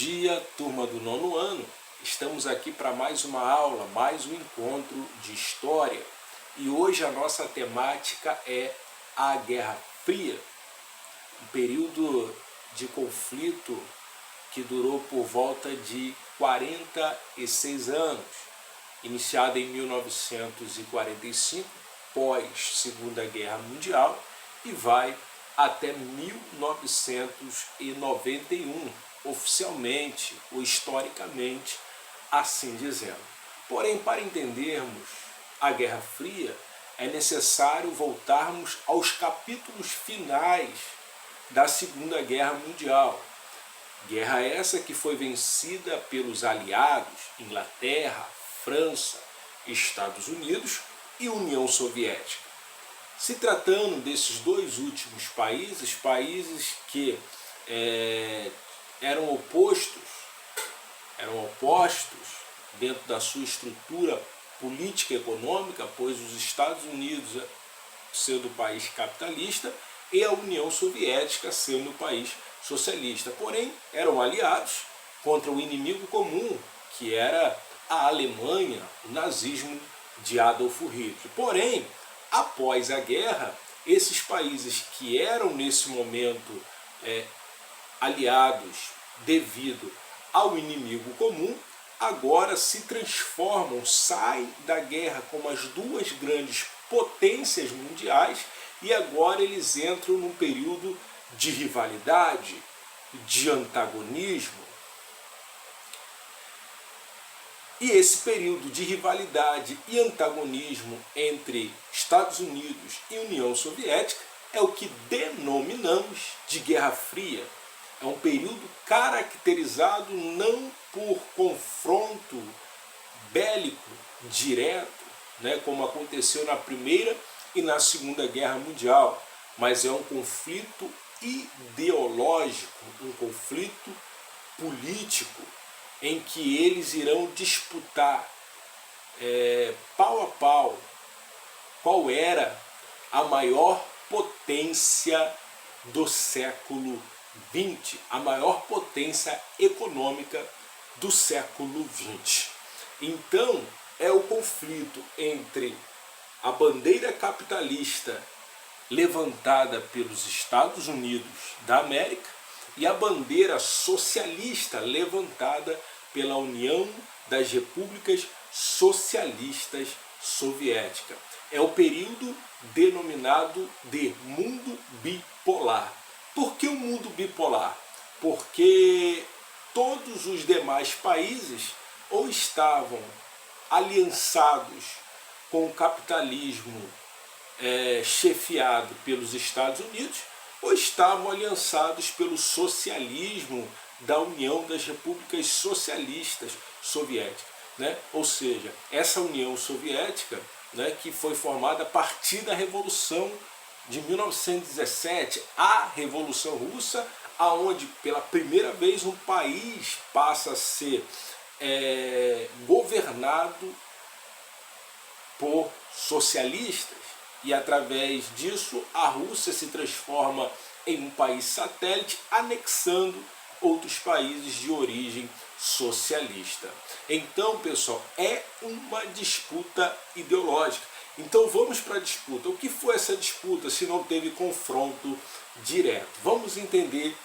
dia, turma do nono ano. Estamos aqui para mais uma aula, mais um encontro de história. E hoje a nossa temática é a Guerra Fria, um período de conflito que durou por volta de 46 anos, iniciado em 1945, pós Segunda Guerra Mundial, e vai até 1991, oficialmente ou historicamente, assim dizendo. Porém, para entendermos a Guerra Fria, é necessário voltarmos aos capítulos finais da Segunda Guerra Mundial. Guerra essa que foi vencida pelos aliados, Inglaterra, França, Estados Unidos e União Soviética. Se tratando desses dois últimos países, que eram opostos dentro da sua estrutura política e econômica, pois os Estados Unidos sendo um país capitalista e a União Soviética sendo um país socialista. Porém, eram aliados contra o inimigo comum, que era a Alemanha, o nazismo de Adolf Hitler. Porém, após a guerra, esses países que eram nesse momento aliados devido ao inimigo comum, agora se transformam, saem da guerra como as duas grandes potências mundiais e agora eles entram num período de rivalidade, de antagonismo. E esse período de rivalidade e antagonismo entre Estados Unidos e União Soviética é o que denominamos de Guerra Fria. É um período caracterizado não por confronto bélico direto, como aconteceu na Primeira e na Segunda Guerra Mundial, mas é um conflito ideológico, um conflito político, em que eles irão disputar pau a pau qual era a maior potência do século XX, a maior potência econômica do século XX. Então, é o conflito entre a bandeira capitalista levantada pelos Estados Unidos da América e a bandeira socialista levantada pela União das Repúblicas Socialistas Soviéticas. É o período denominado de mundo bipolar. Por que o mundo bipolar? Porque todos os demais países ou estavam aliançados com o capitalismo chefiado pelos Estados Unidos ou estavam aliançados pelo socialismo da União das Repúblicas Socialistas Soviéticas. Ou seja, essa União Soviética, que foi formada a partir da Revolução de 1917, a Revolução Russa, aonde pela primeira vez um país passa a ser governado por socialistas, e através disso a Rússia se transforma em um país satélite, anexando outros países de origem socialista. Então, pessoal, é uma disputa ideológica. Então vamos para a disputa. O que foi essa disputa se não teve confronto direto? Vamos entender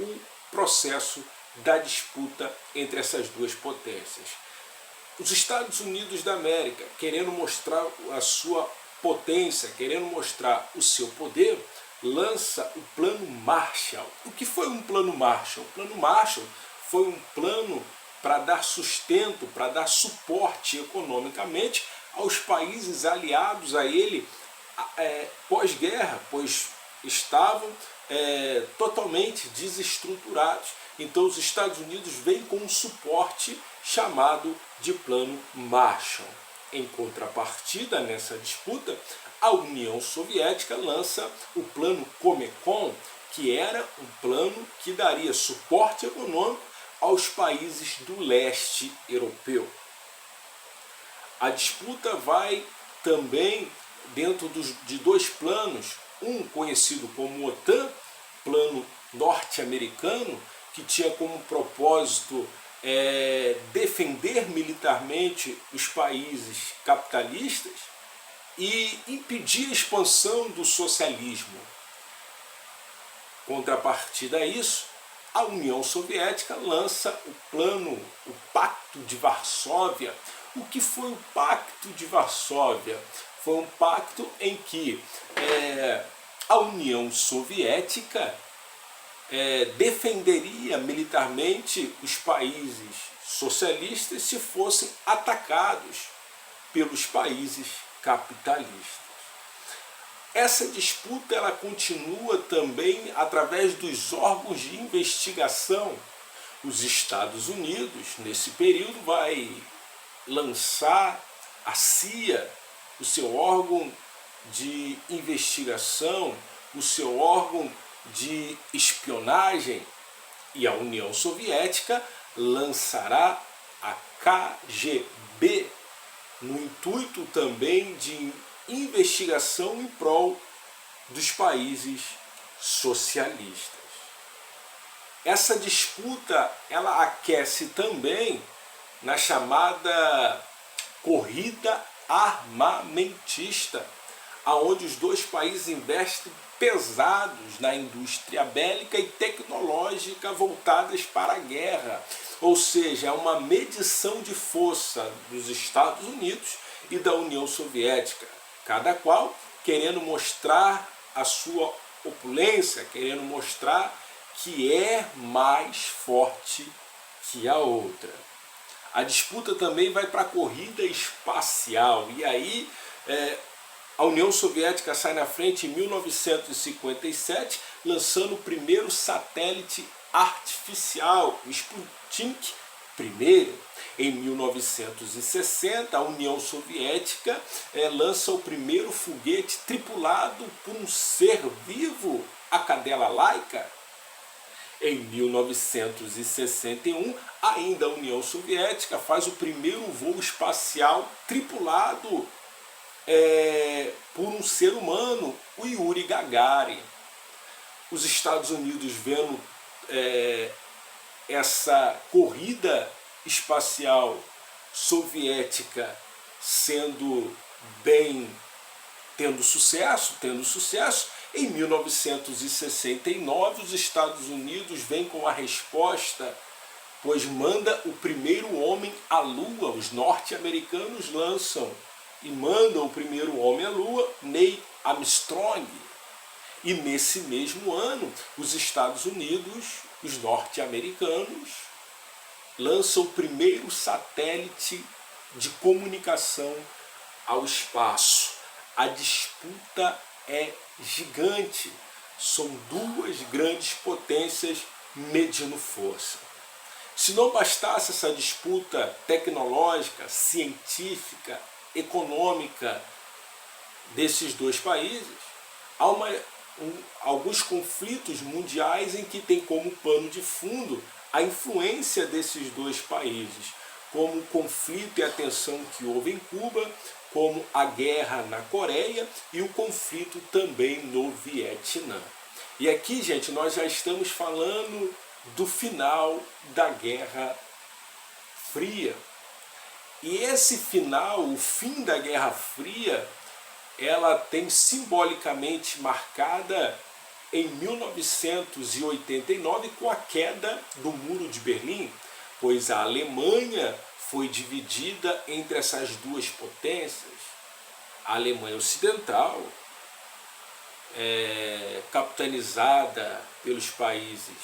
o processo da disputa entre essas duas potências. Os Estados Unidos da América, querendo mostrar a sua potência, querendo mostrar o seu poder, lança o Plano Marshall. O que foi um Plano Marshall? O Plano Marshall foi um plano para dar sustento, para dar suporte economicamente aos países aliados a ele pós-guerra, pois estavam totalmente desestruturados. Então os Estados Unidos vêm com um suporte chamado de Plano Marshall. Em contrapartida, nessa disputa, a União Soviética lança o Plano Comecon, que era um plano que daria suporte econômico aos países do leste europeu. A disputa vai também dentro de dois planos, um conhecido como OTAN, plano norte-americano, que tinha como propósito defender militarmente os países capitalistas e impedir a expansão do socialismo. Contrapartida a isso, a União Soviética lança o Pacto de Varsóvia. O que foi o Pacto de Varsóvia? Foi um pacto em que a União Soviética defenderia militarmente os países socialistas se fossem atacados pelos países capitalistas. Essa disputa ela continua também através dos órgãos de investigação. Os Estados Unidos, nesse período, vai lançar a CIA, o seu órgão de investigação, o seu órgão de espionagem, e a União Soviética lançará a KGB, no intuito também de investigação em prol dos países socialistas. Essa disputa ela aquece também na chamada corrida armamentista, aonde os dois países investem pesados na indústria bélica e tecnológica voltadas para a guerra. Ou seja, é uma medição de força dos Estados Unidos e da União Soviética, cada qual querendo mostrar a sua opulência, querendo mostrar que é mais forte que a outra. A disputa também vai para a corrida espacial, e aí a União Soviética sai na frente em 1957, lançando o primeiro satélite artificial, o Sputnik I. Em 1960, a União Soviética lança o primeiro foguete tripulado por um ser vivo, a cadela Laika. Em 1961, ainda a União Soviética faz o primeiro voo espacial tripulado por um ser humano, o Yuri Gagarin. Os Estados Unidos, vendo essa corrida espacial soviética tendo sucesso, em 1969 os Estados Unidos vêm com a resposta, pois manda o primeiro homem à Lua. Os norte-americanos lançam e mandam o primeiro homem à Lua, Neil Armstrong. E nesse mesmo ano, os Estados Unidos, os norte-americanos, lançam o primeiro satélite de comunicação ao espaço. A disputa é gigante. São duas grandes potências medindo força. Se não bastasse essa disputa tecnológica, científica, econômica desses dois países, há alguns conflitos mundiais em que tem como pano de fundo a influência desses dois países, como o conflito e a tensão que houve em Cuba, como a guerra na Coreia e o conflito também no Vietnã. E aqui, gente, nós já estamos falando do final da Guerra Fria. E esse final, o fim da Guerra Fria, ela tem simbolicamente marcada em 1989 com a queda do Muro de Berlim, pois a Alemanha foi dividida entre essas duas potências. A Alemanha Ocidental, capitanizada pelos países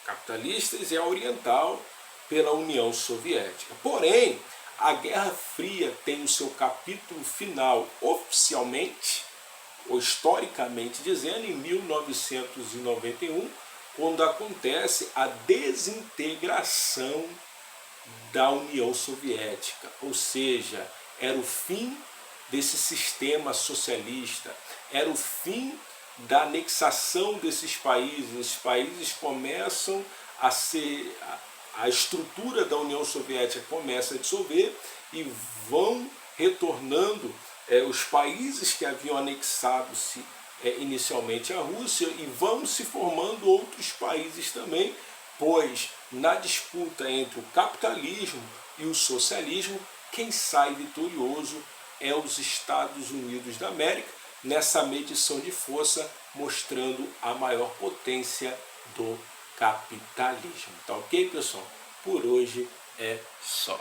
capitalistas, e a Oriental pela União Soviética. Porém, a Guerra Fria tem o seu capítulo final oficialmente, ou historicamente dizendo, em 1991, quando acontece a desintegração da União Soviética, ou seja, era o fim desse sistema socialista, era o fim da anexação desses países. Os países começam a estrutura da União Soviética começa a dissolver e vão retornando os países que haviam anexado-se inicialmente à Rússia, e vão se formando outros países também, pois na disputa entre o capitalismo e o socialismo, quem sai vitorioso é os Estados Unidos da América, nessa medição de força, mostrando a maior potência do capitalismo. Tá ok, pessoal? Por hoje é só.